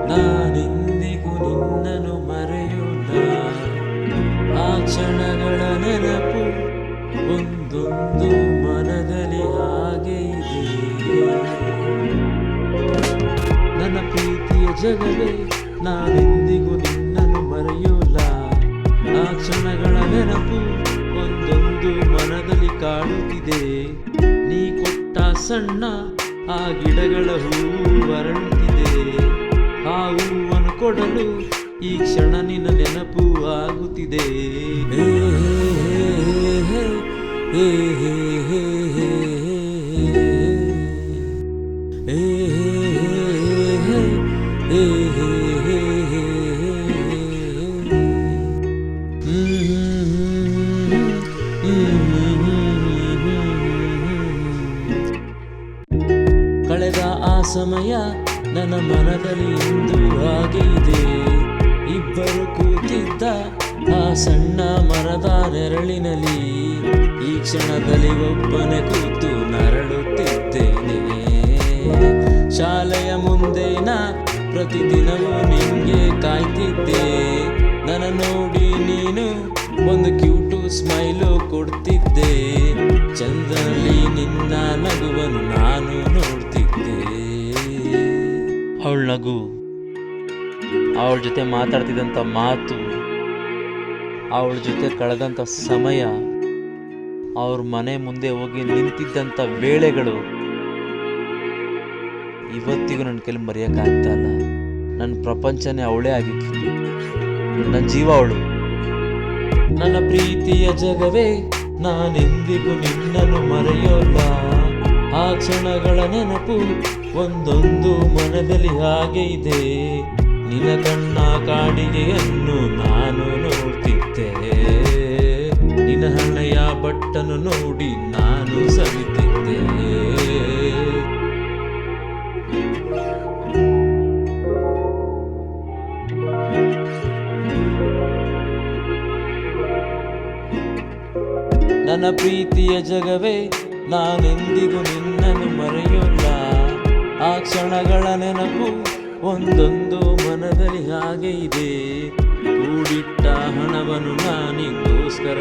ನಾನೆಂದಿಗೂ ನಿನ್ನನ್ನು ಮರೆಯೋಲ್ಲ. ಆ ಕ್ಷಣಗಳ ನೆನಪು ಒಂದೊಂದು ಮನದಲ್ಲಿ ಹಾಗೆ ಇದೆ. ನನ್ನ ಪ್ರೀತಿಯ ಜಗವೇ ನಾನೆಂದಿಗೂ ನಿನ್ನನ್ನು ಮರೆಯೋಲ್ಲ. ಆ ಕ್ಷಣಗಳ ನೆನಪು ಒಂದೊಂದು ಮನದಲ್ಲಿ ಕಾಡುತ್ತಿದೆ. ನೀ ಕೊಟ್ಟ ಸಣ್ಣ ಆ ಗಿಡಗಳ ಹೂವು ಅರಳುತ್ತಿದೆ. ಆ ಹೂವನ್ನು ಕೊಡಲು ಈ ಕ್ಷಣ ನಿನ್ನ ನೆನಪು ಆಗುತ್ತಿದೆ. ಕಳೆದ ಆ ಸಮಯ ನನ್ನ ಮನದಲ್ಲಿ ಇಂದು ಹಾಗೆ ಇದೆ. ಇಬ್ಬರು ಕೂತಿದ್ದ ಆ ಸಣ್ಣ ಮರದ ನೆರಳಿನಲ್ಲಿ ಈ ಕ್ಷಣದಲ್ಲಿ ಒಬ್ಬನೇ ಕೂತು ನರಳುತ್ತಿದ್ದೇನೆ. ಶಾಲೆಯ ಮುಂದೆ ನಾ ಪ್ರತಿದಿನವೂ ನಿನ್ಗೆ ಕಾಯ್ತಿದ್ದೆ. ನನ್ನ ನೋಡಿ ನೀನು ಒಂದು ಕ್ಯೂಟು ಸ್ಮೈಲು ಕೊಡ್ತಿದ್ದೆ. ಚಂದ್ರಲ್ಲಿ ನಿನ್ನ ನಗುವನ್ನು ನಾನು ನೋಡ್ತಿದ್ದೆ. ಅವಳ ನಗು, ಅವಳ ಜೊತೆ ಮಾತಾಡ್ತಿದ್ದಂಥ ಮಾತು, ಅವಳ ಜೊತೆ ಕಳೆದಂಥ ಸಮಯ, ಅವ್ರ ಮನೆ ಮುಂದೆ ಹೋಗಿ ನಿಂತಿದ್ದಂಥ ವೇಳೆಗಳು ಇವತ್ತಿಗೂ ನನ್ನ ಕೈಲಿ ಮರೆಯೋಕ್ಕಾಗ್ತಾ ಇಲ್ಲ. ನನ್ನ ಪ್ರಪಂಚನೇ ಅವಳೇ ಆಗಿತ್ತು, ನನ್ನ ಜೀವ ಅವಳು. ನನ್ನ ಪ್ರೀತಿಯ ಜಗವೇ ನಾನೆಂದಿಗೂ ನಿನ್ನನ್ನು ಮರೆಯೋಲ್ಲ. ಆ ಕ್ಷಣಗಳ ನೆನಪು ಒಂದೊಂದು ಮನದಲ್ಲಿ ಹಾಗೆ ಇದೆ. ನಿನ್ನ ಕಣ್ಣ ಕಾಡಿಗೆಯನ್ನು ನಾನು ನೋಡ್ತಿದ್ದೆ. ನಿನ್ನ ಹಣೆಯ ಬಟ್ಟನ್ನು ನೋಡಿ ನಾನು ಸವಿತಿದ್ದೆ. ನನ್ನ ಪ್ರೀತಿಯ ಜಗವೇ ನಾನೆಂದಿಗೂ ನಿನ್ನನ್ನು ಮರೆಯೋಲ್ಲ. ಆ ಕ್ಷಣಗಳ ನೆನಪು ಒಂದೊಂದು ಮನದಲ್ಲಿ ಹಾಗೆ ಇದೆ. ಕೂಡಿಟ್ಟ ಹಣವನ್ನು ನಾನಿಗೋಸ್ಕರ